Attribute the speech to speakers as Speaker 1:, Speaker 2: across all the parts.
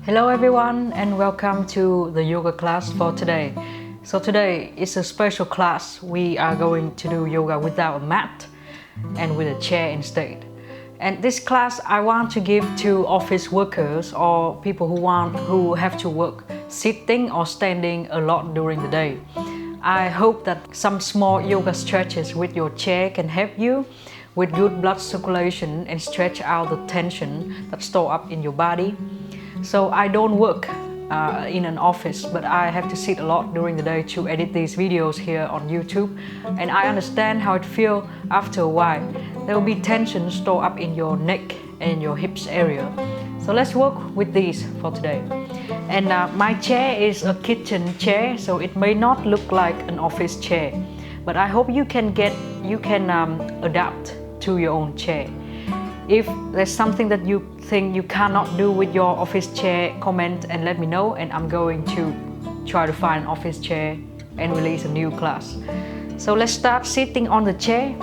Speaker 1: Hello everyone and welcome to the yoga class for today. So today is a special class. We are going to do yoga without a mat and with a chair instead. And this class I want to give to office workers or people who have to work sitting or standing a lot during the day. I hope that some small yoga stretches with your chair can help you with good blood circulation and stretch out the tension that store up in your body. So I don't work in an office, but I have to sit a lot during the day to edit these videos here on YouTube, and I understand how it feels after a while. There will be tension stored up in your neck and your hips area. So let's work with these for today. And my chair is a kitchen chair, so it may not look like an office chair, but I hope you can adapt to your own chair. If there's something that you think you cannot do with your office chair, comment and let me know, and I'm going to try to find an office chair and release a new class. So let's start sitting on the chair.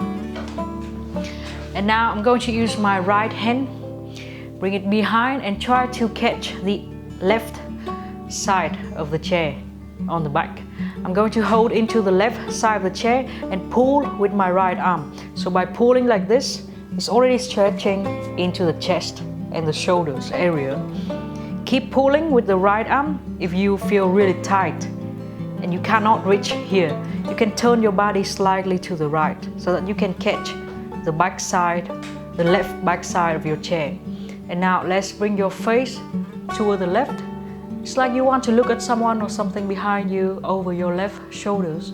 Speaker 1: And now I'm going to use my right hand, bring it behind and try to catch the left side of the chair on the back. I'm going to hold into the left side of the chair and pull with my right arm. So by pulling like this, it's already stretching into the chest and the shoulders area. Keep pulling with the right arm. If you feel really tight and you cannot reach here, you can turn your body slightly to the right so that you can catch the back side, the left back side of your chair. And now let's bring your face toward the left. It's like you want to look at someone or something behind you over your left shoulders.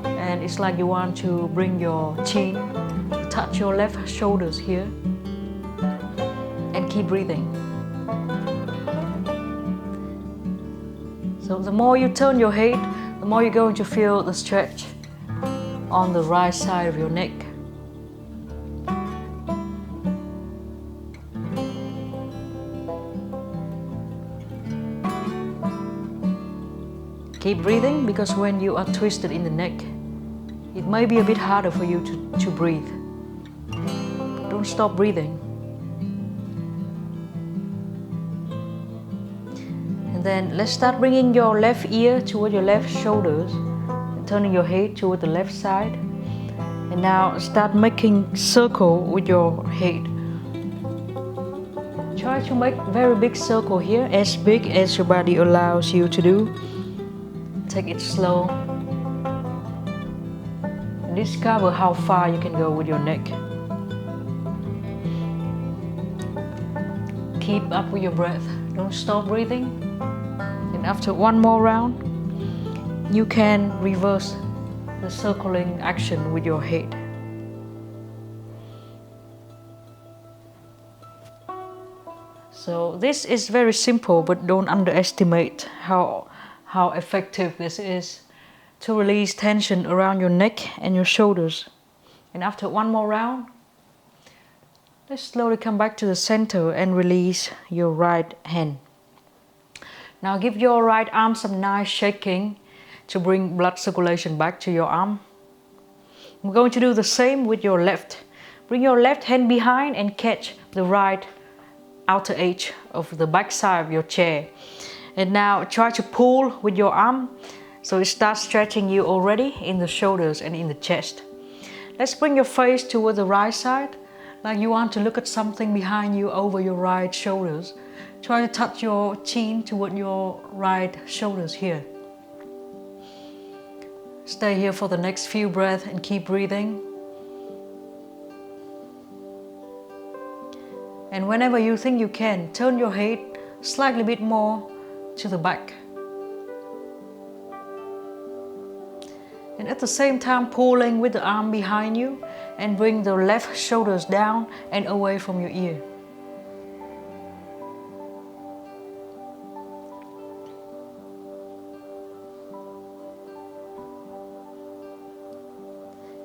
Speaker 1: And it's like you want to bring your chin, touch your left shoulders here, and keep breathing. So the more you turn your head, the more you're going to feel the stretch on the right side of your neck. Keep breathing, because when you are twisted in the neck, it may be a bit harder for you to breathe. Don't stop breathing. And then let's start bringing your left ear toward your left shoulders and turning your head toward the left side. And now start making circle with your head. Try to make very big circle here, as big as your body allows you to do. Take it slow. And discover how far you can go with your neck. Keep up with your breath. Don't stop breathing. And after one more round, you can reverse the circling action with your head. So this is very simple, but don't underestimate how effective this is to release tension around your neck and your shoulders. And after one more round, let's slowly come back to the center and release your right hand. Now give your right arm some nice shaking to bring blood circulation back to your arm. I'm going to do the same with your left. Bring your left hand behind and catch the right outer edge of the back side of your chair. And now try to pull with your arm so it starts stretching you already in the shoulders and in the chest. Let's bring your face toward the right side, like you want to look at something behind you over your right shoulders. Try to touch your chin toward your right shoulders here. Stay here for the next few breaths and keep breathing. And whenever you think you can, turn your head slightly bit more to the back. And at the same time pulling with the arm behind you and bring the left shoulders down and away from your ear.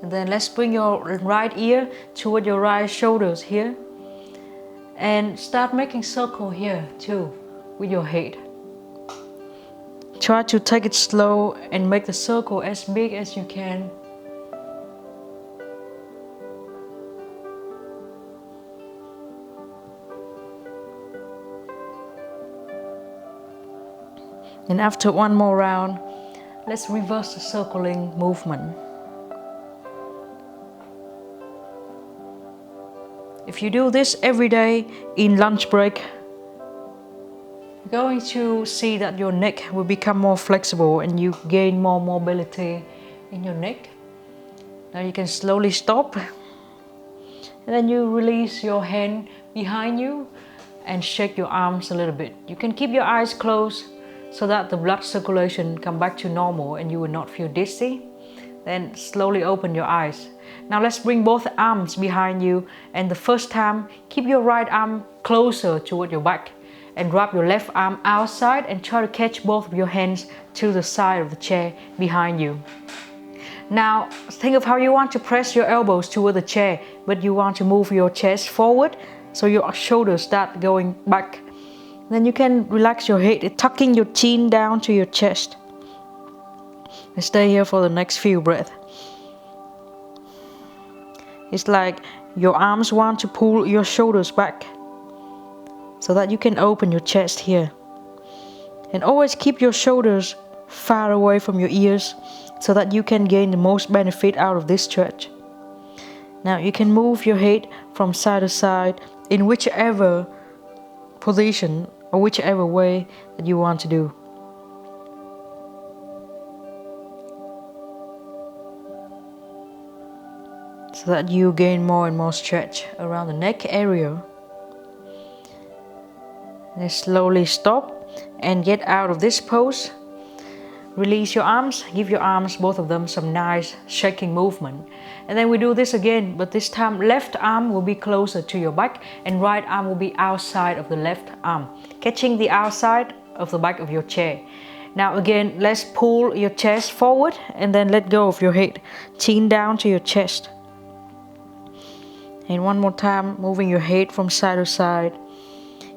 Speaker 1: And then let's bring your right ear toward your right shoulders here. And start making circle here too with your head. Try to take it slow and make the circle as big as you can. And after one more round, let's reverse the circling movement. If you do this every day in lunch break, you're going to see that your neck will become more flexible and you gain more mobility in your neck. Now you can slowly stop, and then you release your hand behind you and shake your arms a little bit. You can keep your eyes closed so that the blood circulation come back to normal and you will not feel dizzy. Then slowly open your eyes. Now let's bring both arms behind you, and the first time keep your right arm closer toward your back and wrap your left arm outside and try to catch both of your hands to the side of the chair behind you. Now think of how you want to press your elbows toward the chair, but you want to move your chest forward so your shoulders start going back. Then you can relax your head, tucking your chin down to your chest. And stay here for the next few breaths. It's like your arms want to pull your shoulders back so that you can open your chest here. And always keep your shoulders far away from your ears so that you can gain the most benefit out of this stretch. Now you can move your head from side to side in whichever position or whichever way that you want to do. So that you gain more and more stretch around the neck area. Then slowly stop and get out of this pose. Release your arms, give your arms, both of them, some nice shaking movement. And then we do this again, but this time left arm will be closer to your back and right arm will be outside of the left arm, catching the outside of the back of your chair. Now again, let's pull your chest forward and then let go of your head, chin down to your chest. And one more time, moving your head from side to side.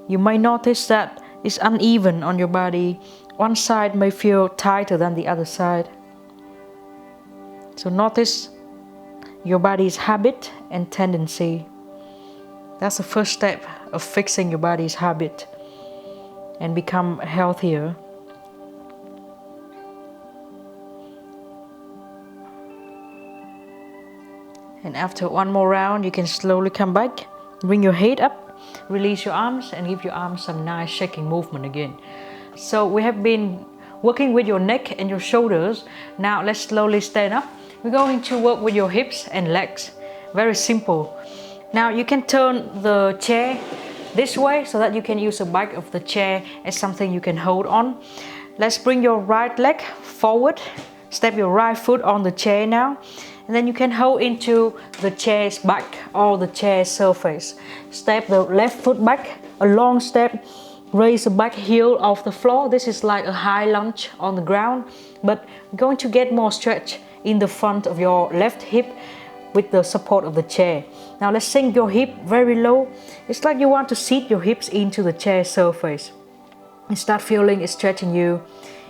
Speaker 1: You may notice that it's uneven on your body. One side may feel tighter than the other side. So notice your body's habit and tendency. That's the first step of fixing your body's habit and become healthier. And after one more round, you can slowly come back, bring your head up, release your arms and give your arms some nice shaking movement again. So we have been working with your neck and your shoulders. Now let's slowly stand up. We're going to work with your hips and legs. Very simple. Now you can turn the chair this way so that you can use the back of the chair as something you can hold on. Let's bring your right leg forward. Step your right foot on the chair now. And then you can hold into the chair's back or the chair's surface. Step the left foot back, a long step. Raise the back heel off the floor. This is like a high lunge on the ground, but you're going to get more stretch in the front of your left hip with the support of the chair. Now let's sink your hip very low. It's like you want to seat your hips into the chair surface and start feeling it stretching you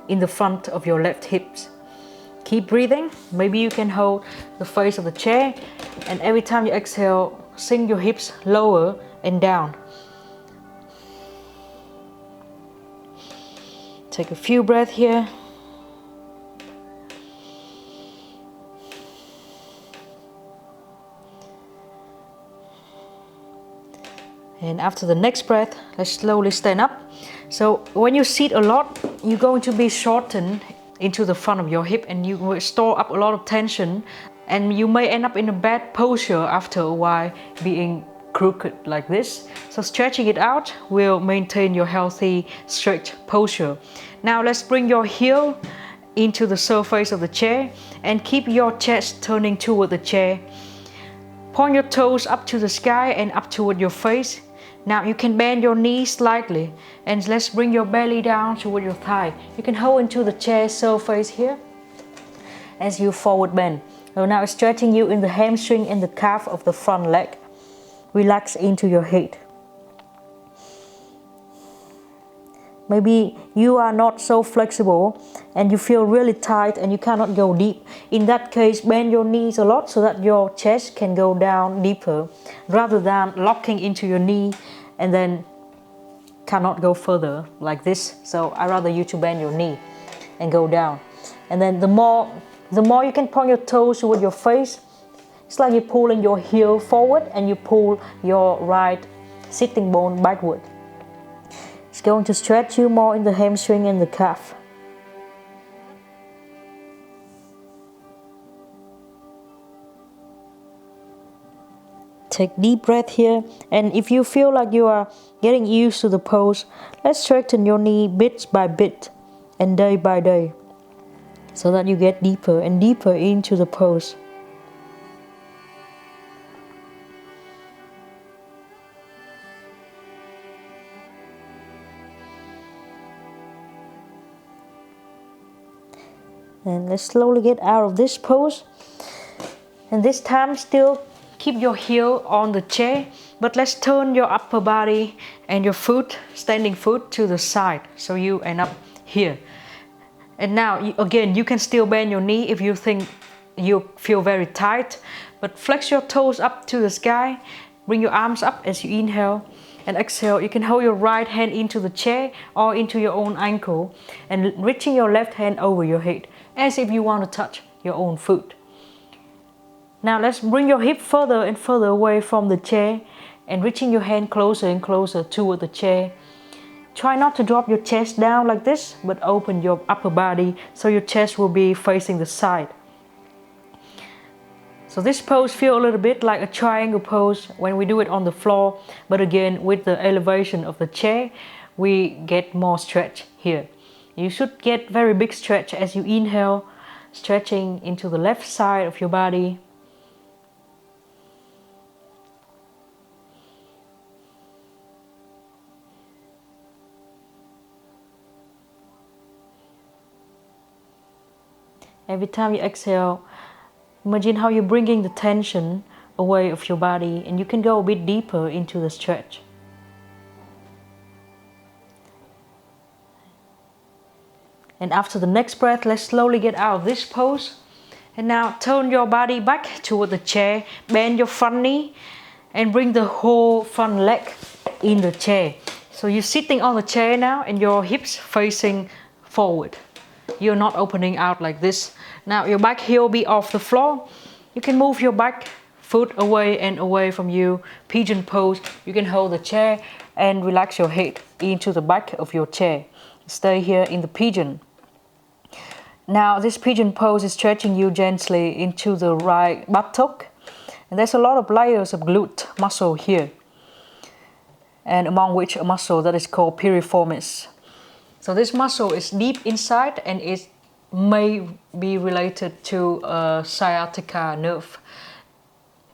Speaker 1: in the front of your left hips. Keep breathing. Maybe you can hold the face of the chair, and every time you exhale, sink your hips lower and down. Take a few breaths here. And after the next breath, let's slowly stand up. So when you sit a lot, you're going to be shortened into the front of your hip and you will store up a lot of tension, and you may end up in a bad posture after a while, being crooked like this. So stretching it out will maintain your healthy straight posture. Now let's bring your heel into the surface of the chair and keep your chest turning toward the chair. Point your toes up to the sky and up toward your face. Now you can bend your knees slightly and let's bring your belly down toward your thigh. You can hold into the chair surface here as you forward bend. So now it's stretching you in the hamstring and the calf of the front leg. Relax into your head. Maybe you are not so flexible and you feel really tight and you cannot go deep. In that case, bend your knees a lot so that your chest can go down deeper rather than locking into your knee and then cannot go further like this. So I rather you to bend your knee and go down. And then the more you can point your toes with your face, it's like you're pulling your heel forward and you pull your right sitting bone backward. It's going to stretch you more in the hamstring and the calf. Take deep breath here, and if you feel like you are getting used to the pose, let's strengthen your knee bit by bit and day by day, so that you get deeper and deeper into the pose. And let's slowly get out of this pose. And this time still keep your heel on the chair, but let's turn your upper body and your foot, standing foot, to the side, so you end up here. And now, again, you can still bend your knee if you think you feel very tight, but flex your toes up to the sky, bring your arms up as you inhale, and exhale. You can hold your right hand into the chair or into your own ankle, and reaching your left hand over your head, as if you want to touch your own foot. Now let's bring your hip further and further away from the chair and reaching your hand closer and closer toward the chair. Try not to drop your chest down like this, but open your upper body so your chest will be facing the side. So this pose feels a little bit like a triangle pose when we do it on the floor, but again, with the elevation of the chair, we get more stretch here. You should get very big stretch as you inhale, stretching into the left side of your body. Every time you exhale, imagine how you're bringing the tension away of your body, and you can go a bit deeper into the stretch. And after the next breath, let's slowly get out of this pose. And now turn your body back toward the chair, bend your front knee, and bring the whole front leg in the chair. So you're sitting on the chair now, and your hips facing forward. You're not opening out like this. Now your back heel be off the floor. You can move your back foot away and away from you. Pigeon pose. You can hold the chair and relax your head into the back of your chair. Stay here in the pigeon. Now this pigeon pose is stretching you gently into the right buttock. And there's a lot of layers of glute muscle here, and among which a muscle that is called piriformis. So this muscle is deep inside, and it may be related to a sciatica nerve.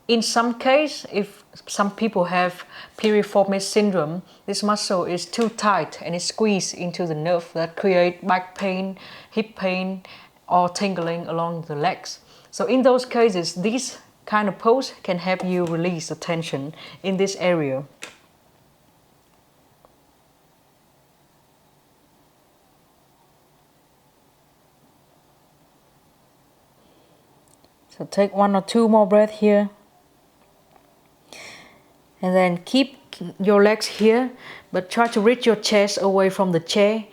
Speaker 1: In some cases, if some people have piriformis syndrome, this muscle is too tight and it squeezes into the nerve that create back pain, hip pain, or tingling along the legs. So in those cases, this kind of pose can help you release the tension in this area. So take 1 or 2 more breaths here. And then keep your legs here, but try to reach your chest away from the chair.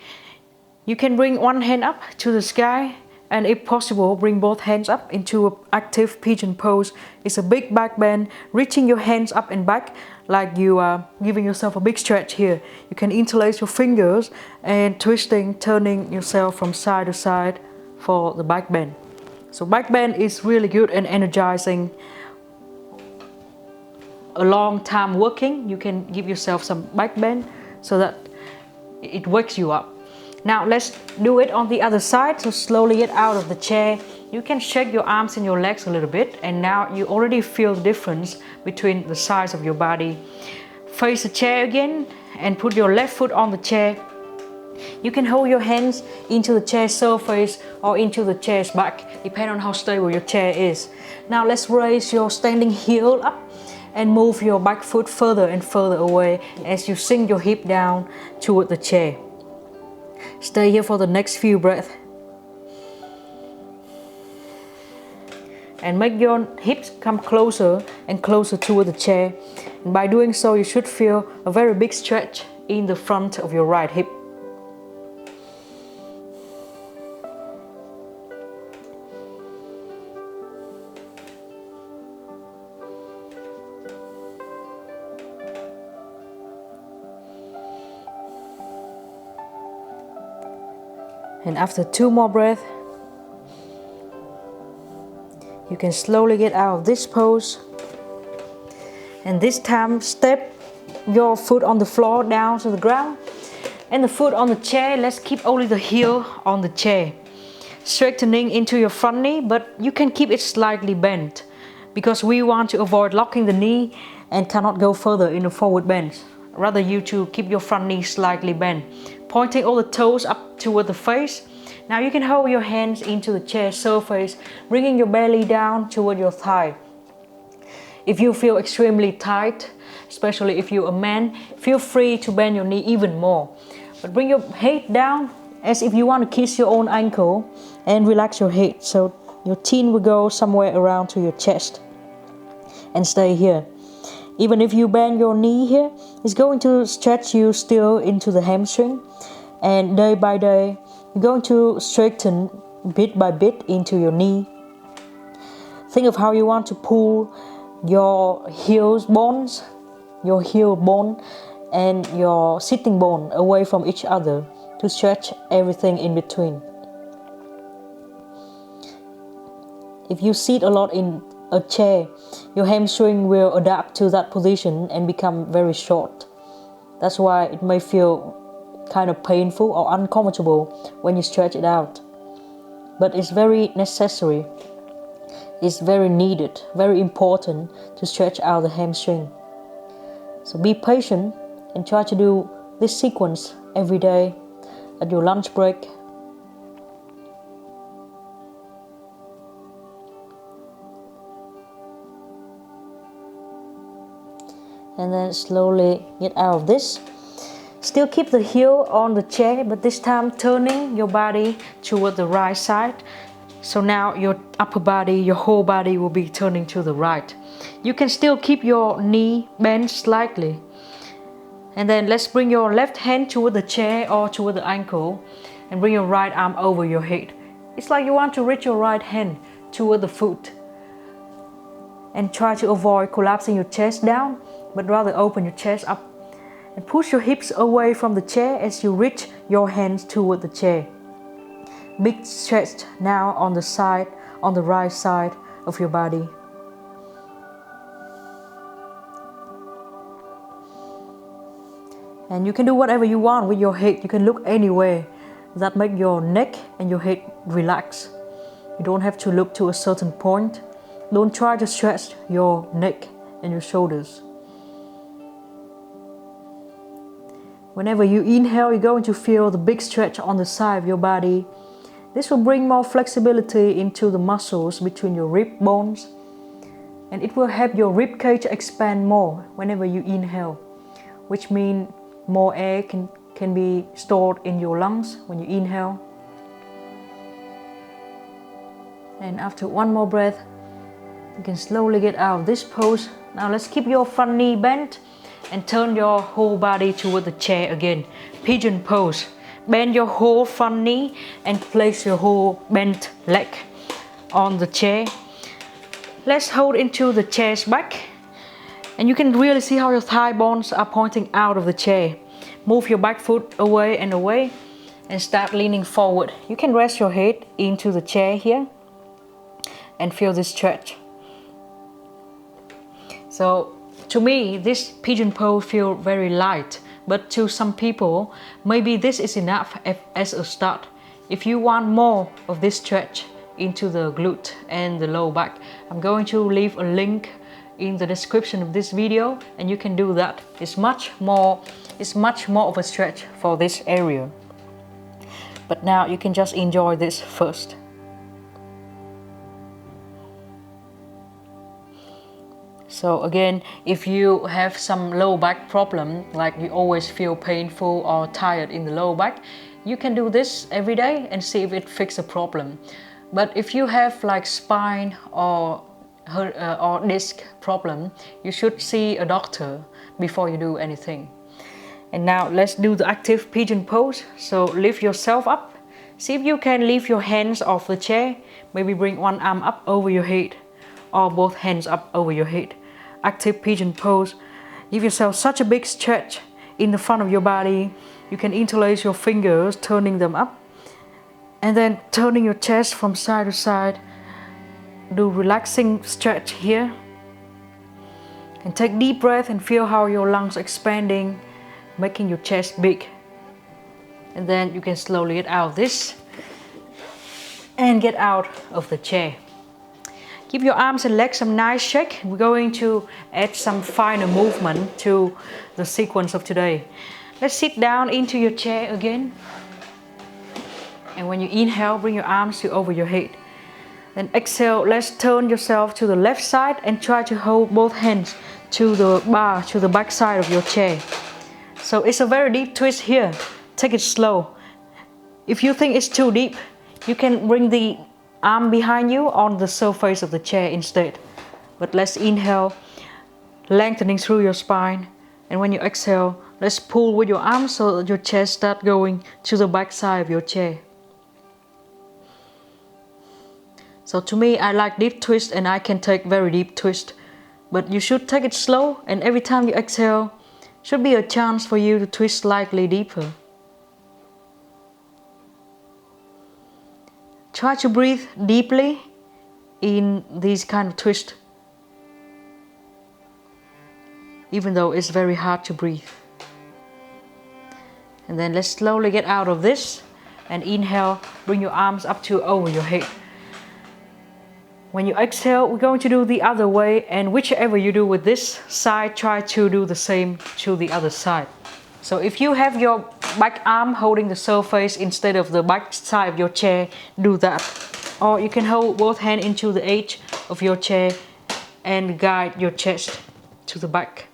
Speaker 1: You can bring one hand up to the sky, and if possible, bring both hands up into an active pigeon pose. It's a big back bend, reaching your hands up and back like you are giving yourself a big stretch here. You can interlace your fingers and twisting, turning yourself from side to side for the back bend. So back bend is really good and energizing. A long time working, you can give yourself some back bend so that it wakes you up. Now let's do it on the other side. So slowly get out of the chair. You can shake your arms and your legs a little bit, and now you already feel the difference between the size of your body. Face the chair again and put your left foot on the chair. You can hold your hands into the chair surface or into the chair's back, depending on how stable your chair is. Now let's raise your standing heel up and move your back foot further and further away as you sink your hip down toward the chair. Stay here for the next few breaths. And make your hips come closer and closer toward the chair. And by doing so, you should feel a very big stretch in the front of your right hip. And after 2 more breaths, you can slowly get out of this pose. And this time, step your foot on the floor down to the ground. And the foot on the chair, let's keep only the heel on the chair. Straightening into your front knee, but you can keep it slightly bent because we want to avoid locking the knee and cannot go further in a forward bend. Rather you to keep your front knee slightly bent, pointing all the toes up toward the face. Now you can hold your hands into the chair surface, bringing your belly down toward your thigh. If you feel extremely tight, especially if you're a man, feel free to bend your knee even more. But bring your head down as if you want to kiss your own ankle and relax your head so your chin will go somewhere around to your chest. And stay here. Even if you bend your knee here, it's going to stretch you still into the hamstring. And day by day, you're going to straighten bit by bit into your knee. Think of how you want to pull your heel bones, your heel bone and your sitting bone away from each other to stretch everything in between. If you sit a lot in a chair, your hamstring will adapt to that position and become very short. That's why it may feel kind of painful or uncomfortable when you stretch it out. But it's very necessary. It's very needed, very important to stretch out the hamstring. So be patient and try to do this sequence every day at your lunch break. And then slowly get out of this. Still keep the heel on the chair, but this time turning your body toward the right side. So now your upper body, your whole body will be turning to the right. You can still keep your knee bent slightly. And then let's bring your left hand toward the chair or toward the ankle and bring your right arm over your head. It's like you want to reach your right hand toward the foot. And try to avoid collapsing your chest down, but rather open your chest up and push your hips away from the chair as you reach your hands toward the chair. Big stretch now on the side, on the right side of your body. And you can do whatever you want with your head. You can look anywhere that make your neck and your head relax. You don't have to look to a certain point. Don't try to stretch your neck and your shoulders. Whenever you inhale, you're going to feel the big stretch on the side of your body. This will bring more flexibility into the muscles between your rib bones. And it will help your rib cage expand more whenever you inhale, which means more air can be stored in your lungs when you inhale. And after 1 more breath, you can slowly get out of this pose. Now let's keep your front knee bent and turn your whole body toward the chair again. Pigeon pose. Bend your whole front knee and place your whole bent leg on the chair. Let's hold into the chair's back. And you can really see how your thigh bones are pointing out of the chair. Move your back foot away and start leaning forward. You can rest your head into the chair here and feel this stretch. So to me, this pigeon pose feels very light, but to some people, maybe this is enough as a start. If you want more of this stretch into the glute and the low back, I'm going to leave a link in the description of this video, and you can do that. It's much more of a stretch for this area. But now you can just enjoy this first. So again, if you have some low back problem, like you always feel painful or tired in the low back, you can do this every day and see if it fixes a problem. But if you have like spine or disc problem, you should see a doctor before you do anything. And now let's do the active pigeon pose. So lift yourself up. See if you can lift your hands off the chair. Maybe bring one arm up over your head or both hands up over your head. Active pigeon pose. Give yourself such a big stretch in the front of your body. You can interlace your fingers, turning them up. And then turning your chest from side to side. Do relaxing stretch here. And take deep breath and feel how your lungs expanding, making your chest big. And then you can slowly get out of this and get out of the chair. Give your arms and legs some nice shake. We're going to add some finer movement to the sequence of today. Let's sit down into your chair again. And when you inhale, bring your arms to over your head. Then exhale, let's turn yourself to the left side and try to hold both hands to the bar, to the back side of your chair. So it's a very deep twist here. Take it slow. If you think it's too deep, you can bring the arm behind you on the surface of the chair instead. But let's inhale, lengthening through your spine. And when you exhale, let's pull with your arms so that your chest starts going to the back side of your chair. So to me, I like deep twist and I can take very deep twist. But you should take it slow, and every time you exhale, should be a chance for you to twist slightly deeper. Try to breathe deeply in these kind of twists, even though it's very hard to breathe. And then let's slowly get out of this and inhale, bring your arms up to over your head. When you exhale, we're going to do the other way, and whichever you do with this side, try to do the same to the other side. So if you have your back arm holding the surface instead of the back side of your chair, do that. Or you can hold both hands into the edge of your chair and guide your chest to the back.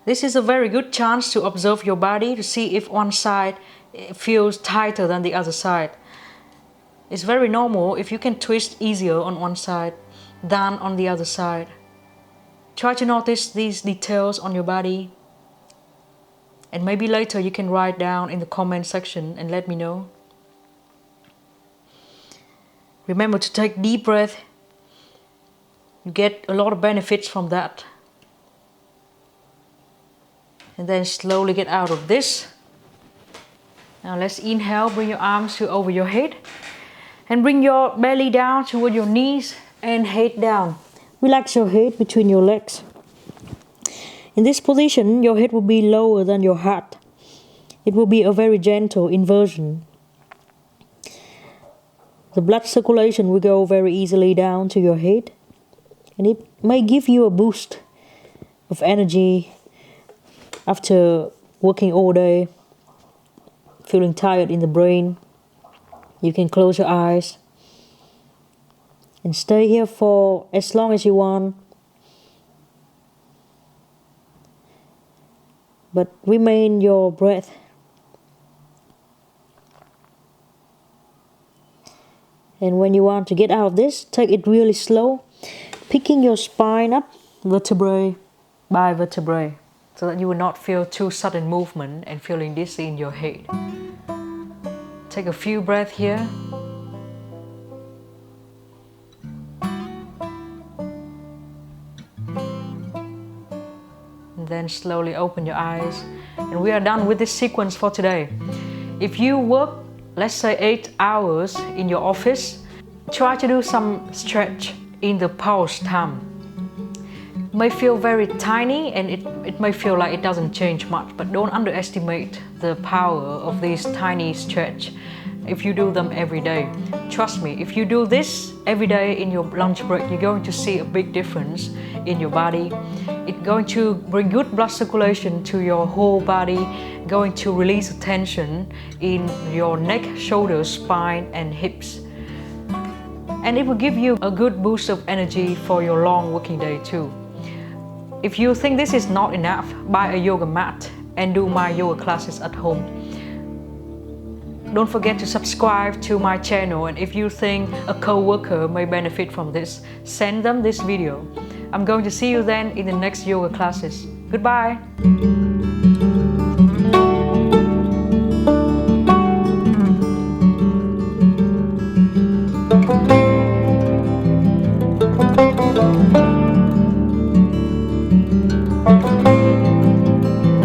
Speaker 1: This is a very good chance to observe your body to see if one side feels tighter than the other side. It's very normal if you can twist easier on one side than on the other side. Try to notice these details on your body. And maybe later you can write down in the comment section and let me know. Remember to take deep breath. You get a lot of benefits from that. And then slowly get out of this. Now let's inhale, bring your arms to over your head. And bring your belly down toward your knees and head down. Relax your head between your legs. In this position, your head will be lower than your heart. It will be a very gentle inversion. The blood circulation will go very easily down to your head. And it may give you a boost of energy after working all day, feeling tired in the brain. You can close your eyes and stay here for as long as you want. But remain your breath. And when you want to get out of this, take it really slow, picking your spine up vertebrae by vertebrae, so that you will not feel too sudden movement and feeling dizzy in your head. Take a few breaths here. And then slowly open your eyes. And we are done with this sequence for today. If you work, let's say 8 hours in your office, try to do some stretch in the pause time. It may feel very tiny and it may feel like it doesn't change much, but don't underestimate the power of these tiny stretch if you do them every day. Trust me, if you do this every day in your lunch break, you're going to see a big difference in your body. It's going to bring good blood circulation to your whole body, going to release the tension in your neck, shoulders, spine and hips. And it will give you a good boost of energy for your long working day too. If you think this is not enough, buy a yoga mat and do my yoga classes at home. Don't forget to subscribe to my channel, and if you think a co-worker may benefit from this, send them this video. I'm going to see you then in the next yoga classes. Goodbye.